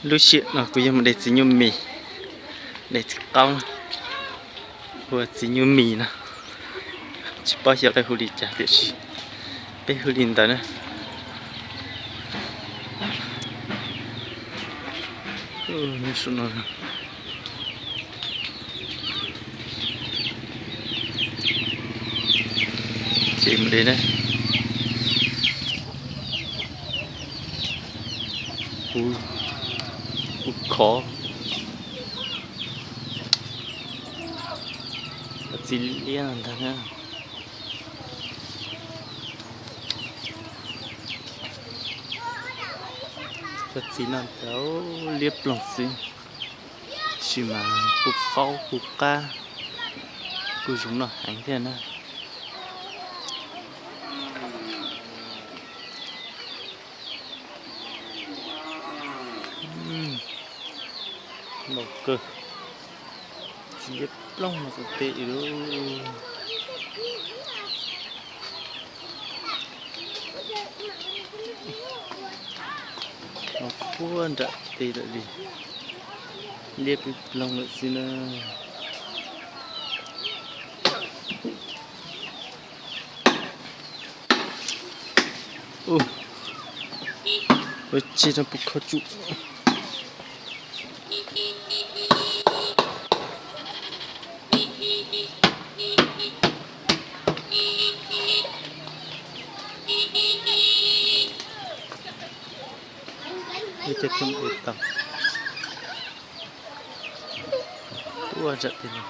Lucu lah aku yang ada senyum mi. Để con vừa senyum mi nè. Cepat ya cái huli cah dia. Pe huli nda nè. Ni sono. Chim đi nè. Khó Brazilian ta nha. Brazilian tao liếp lòng xin chỉ mà cục phao cục ca cục chúng nó hành thế này màu cơ liếp lòng mà sẽ tệ đó. Nó cuốn ra tệ lại đi liếp lòng lại xin chỉ là một khó chịu itu pun hitam tu aja ini